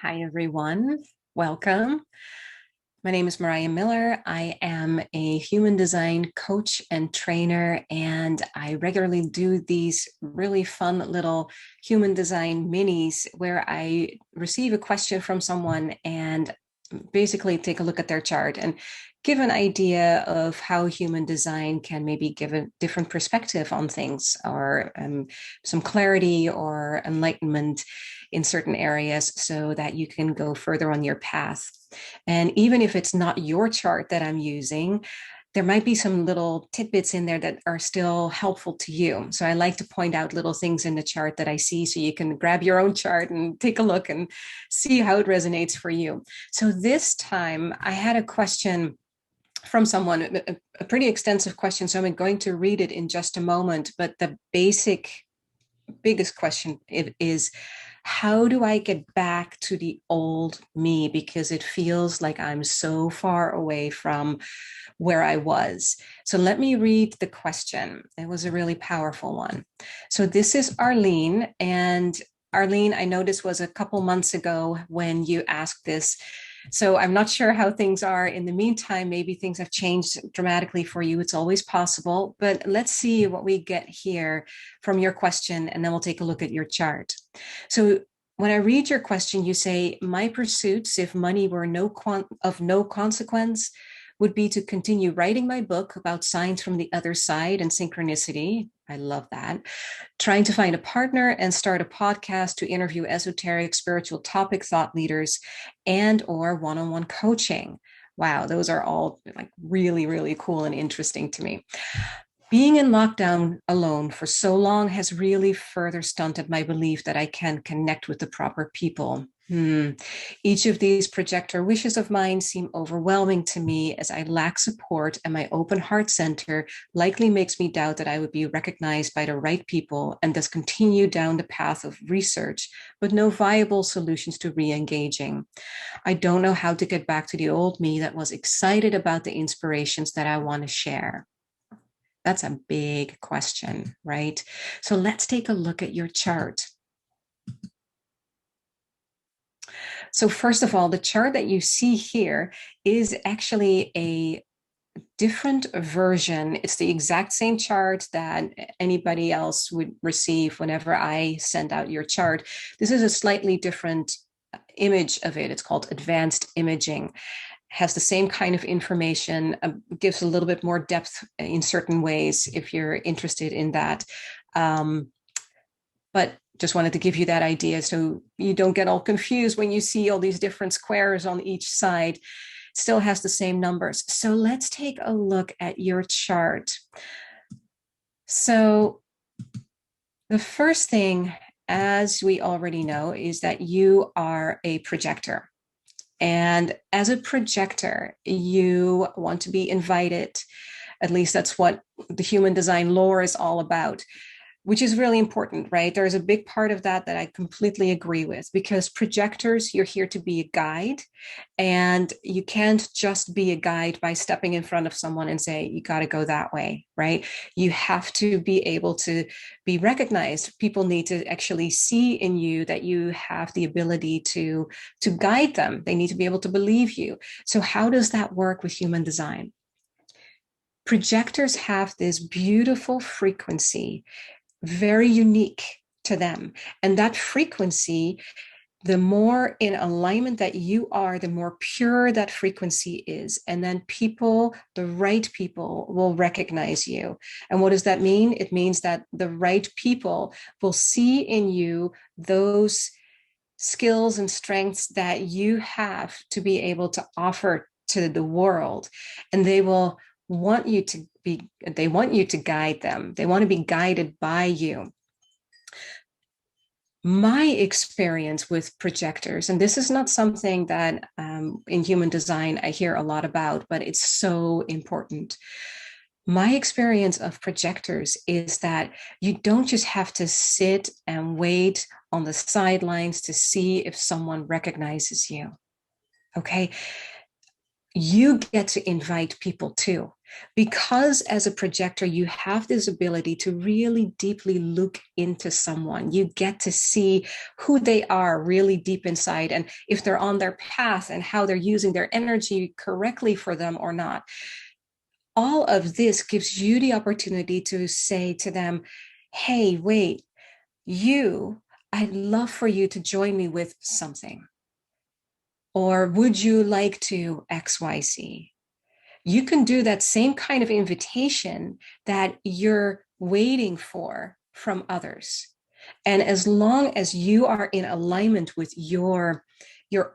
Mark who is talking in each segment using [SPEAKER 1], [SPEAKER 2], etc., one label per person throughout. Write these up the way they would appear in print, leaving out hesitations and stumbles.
[SPEAKER 1] Hi, everyone. Welcome. My name is Mariah Miller. I am a human design coach and trainer, and I regularly do these really fun little human design minis where I receive a question from someone and basically take a look at their chart and give an idea of how human design can maybe give a different perspective on things or some clarity or enlightenment in certain areas so that you can go further on your path. And even if it's not your chart that I'm using, there might be some little tidbits in there that are still helpful to you. So I like to point out little things in the chart that I see so you can grab your own chart and take a look and see how it resonates for you. So this time I had a question from someone, a pretty extensive question. So I'm going to read it in just a moment. But the biggest question is, how do I get back to the old me? Because it feels like I'm so far away from where I was. So let me read the question. It was a really powerful one. So this is Arlene. And Arlene, I know this was a couple months ago when you asked this. So I'm not sure how things are in the meantime. Maybe things have changed dramatically for you. It's always possible. But let's see what we get here from your question, and then we'll take a look at your chart. So when I read your question, you say, my pursuits, if money were of no consequence, would be to continue writing my book about signs from the other side and synchronicity. I love that. Trying to find a partner and start a podcast to interview esoteric spiritual topic thought leaders and or one-on-one coaching. Wow, those are all like really, really cool and interesting to me. Being in lockdown alone for so long has really further stunted my belief that I can connect with the proper people. Each of these projector wishes of mine seem overwhelming to me as I lack support, and my open heart center likely makes me doubt that I would be recognized by the right people and thus continue down the path of research, but no viable solutions to re-engaging. I don't know how to get back to the old me that was excited about the inspirations that I want to share. That's a big question, right? So let's take a look at your chart. So first of all, the chart that you see here is actually a different version. It's the exact same chart that anybody else would receive whenever I send out your chart. This is a slightly different image of it. It's called advanced imaging. Has the same kind of information, gives a little bit more depth in certain ways if you're interested in that. But just wanted to give you that idea so you don't get all confused when you see all these different squares on each side. It still has the same numbers. So let's take a look at your chart. So the first thing, as we already know, is that you are a projector. And as a projector, you want to be invited. At least that's what the human design lore is all about, which is really important, right? There's a big part of that that I completely agree with, because projectors, you're here to be a guide, and you can't just be a guide by stepping in front of someone and say, you got to go that way, right? You have to be able to be recognized. People need to actually see in you that you have the ability to guide them. They need to be able to believe you. So how does that work with human design? Projectors have this beautiful frequency, very unique to them. And that frequency, the more in alignment that you are, the more pure that frequency is. And then people, the right people, will recognize you. And what does that mean? It means that the right people will see in you those skills and strengths that you have to be able to offer to the world. And they will want you to guide them. They want to be guided by you. My experience with projectors, and this is not something that in human design I hear a lot about, but it's so important. My experience of projectors is that you don't just have to sit and wait on the sidelines to see if someone recognizes you. Okay. you get to invite people too. Because as a projector, you have this ability to really deeply look into someone. You get to see who they are really deep inside and if they're on their path and how they're using their energy correctly for them or not. All of this gives you the opportunity to say to them, hey, wait, I'd love for you to join me with something. Or would you like to XYZ? You can do that same kind of invitation that you're waiting for from others. And as long as you are in alignment with your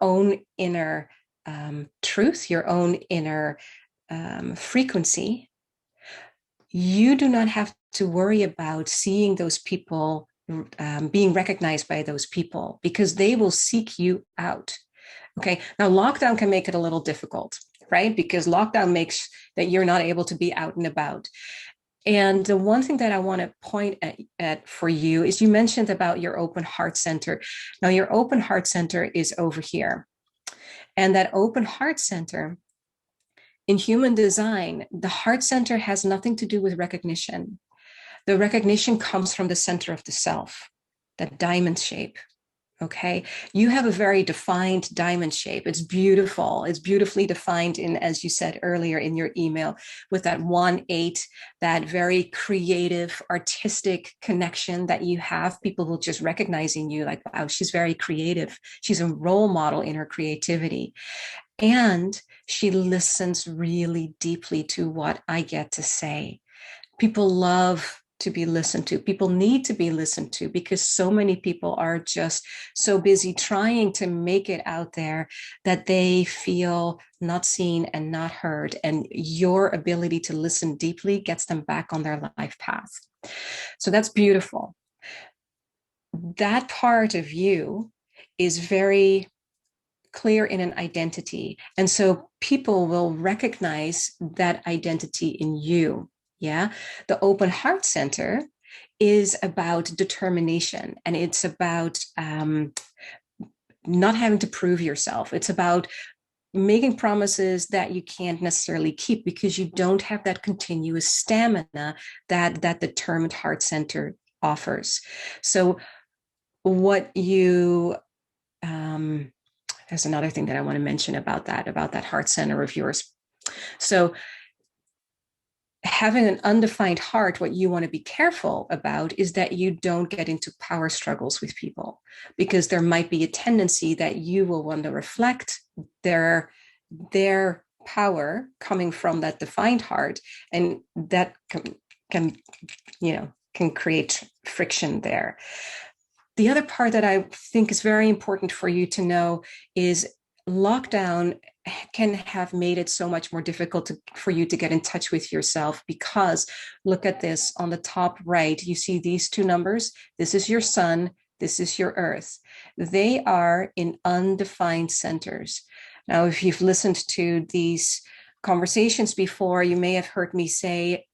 [SPEAKER 1] own inner truth, your own inner frequency, you do not have to worry about seeing those people, being recognized by those people, because they will seek you out. Okay. Now, lockdown can make it a little difficult, right? Because lockdown makes that you're not able to be out and about. And the one thing that I want to point at for you is you mentioned about your open heart center. Now, your open heart center is over here. And that open heart center in human design, the heart center has nothing to do with recognition. The recognition comes from the center of the self, that diamond shape. Okay. You have a very defined diamond shape. It's beautiful. It's beautifully defined in, as you said earlier in your email, with that 1-8, that very creative, artistic connection that you have. People will just recognizing you like, wow, she's very creative. She's a role model in her creativity. And she listens really deeply to what I get to say. People love to be listened to. People need to be listened to because so many people are just so busy trying to make it out there that they feel not seen and not heard. And your ability to listen deeply gets them back on their life path. So that's beautiful. That part of you is very clear in an identity. And so people will recognize that identity in you. Yeah. The open heart center is about determination, and it's about not having to prove yourself. It's about making promises that you can't necessarily keep because you don't have that continuous stamina that determined heart center offers. So what you there's another thing that I want to mention about that heart center of yours. So having an undefined heart, what you want to be careful about is that you don't get into power struggles with people, because there might be a tendency that you will want to reflect their power coming from that defined heart, and that can can create friction there. The other part that I think is very important for you to know is lockdown can have made it so much more difficult for you to get in touch with yourself, because look at this on the top right. You see these two numbers. This is your sun. This is your earth. They are in undefined centers. Now, if you've listened to these conversations before, you may have heard me say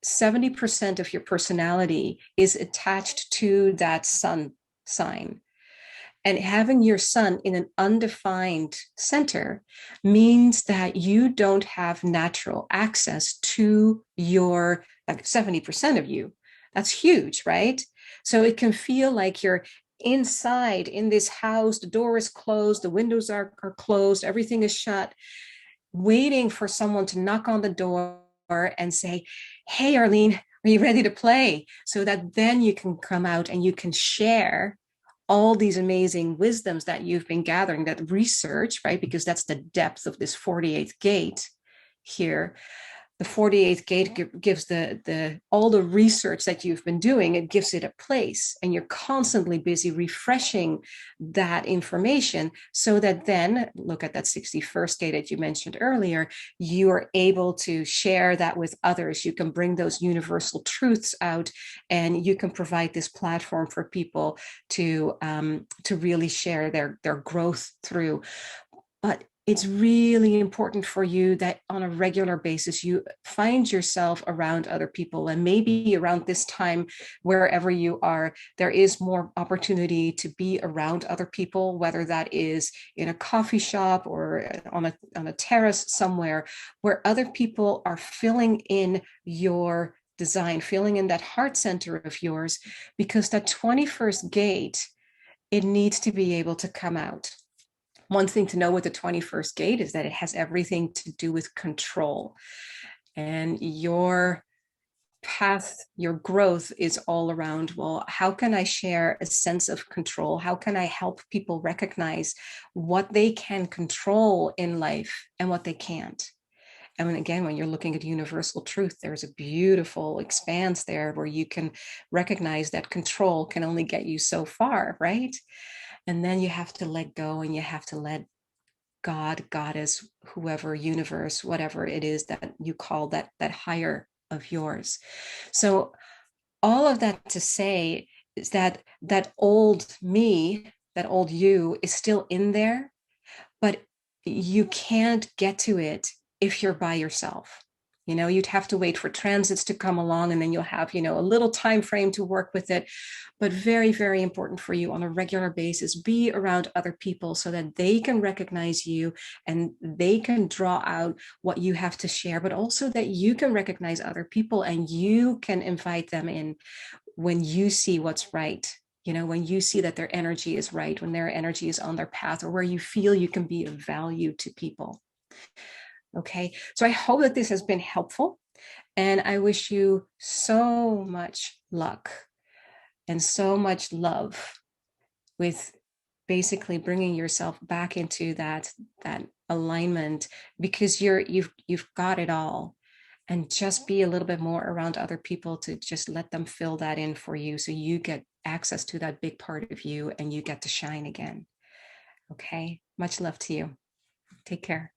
[SPEAKER 1] 70% of your personality is attached to that sun sign. And having your sun in an undefined center means that you don't have natural access to your, like 70% of you. That's huge, right? So it can feel like you're inside in this house, the door is closed, the windows are closed, everything is shut, waiting for someone to knock on the door and say, hey, Arlene, are you ready to play? So that then you can come out and you can share all these amazing wisdoms that you've been gathering, that research, right? Because that's the depth of this 48th gate here. The 48th gate gives the all the research that you've been doing, it gives it a place, and you're constantly busy refreshing that information so that then, look at that 61st gate that you mentioned earlier, you are able to share that with others. You can bring those universal truths out, and you can provide this platform for people to really share their growth through. But it's really important for you that on a regular basis you find yourself around other people. And maybe around this time, wherever you are, there is more opportunity to be around other people, whether that is in a coffee shop or on a terrace somewhere, where other people are filling in your design, filling in that heart center of yours, because that 21st gate, it needs to be able to come out. One thing to know with the 21st gate is that it has everything to do with control. And your path, your growth is all around, well, how can I share a sense of control? How can I help people recognize what they can control in life and what they can't? And again, when you're looking at universal truth, there's a beautiful expanse there where you can recognize that control can only get you so far, right? And then you have to let go, and you have to let God, Goddess, whoever, universe, whatever it is that you call that higher of yours. So all of that to say is that that old me, that old you is still in there, but you can't get to it if you're by yourself. You'd have to wait for transits to come along, and then you'll have, a little time frame to work with it. But very, very important for you on a regular basis, be around other people so that they can recognize you and they can draw out what you have to share, but also that you can recognize other people and you can invite them in when you see what's right. When you see that their energy is right, when their energy is on their path, or where you feel you can be of value to people. Okay, so I hope that this has been helpful, and I wish you so much luck and so much love with basically bringing yourself back into that alignment, because you've got it all. And just be a little bit more around other people to just let them fill that in for you, so you get access to that big part of you and you get to shine again. Okay, much love to you. Take care.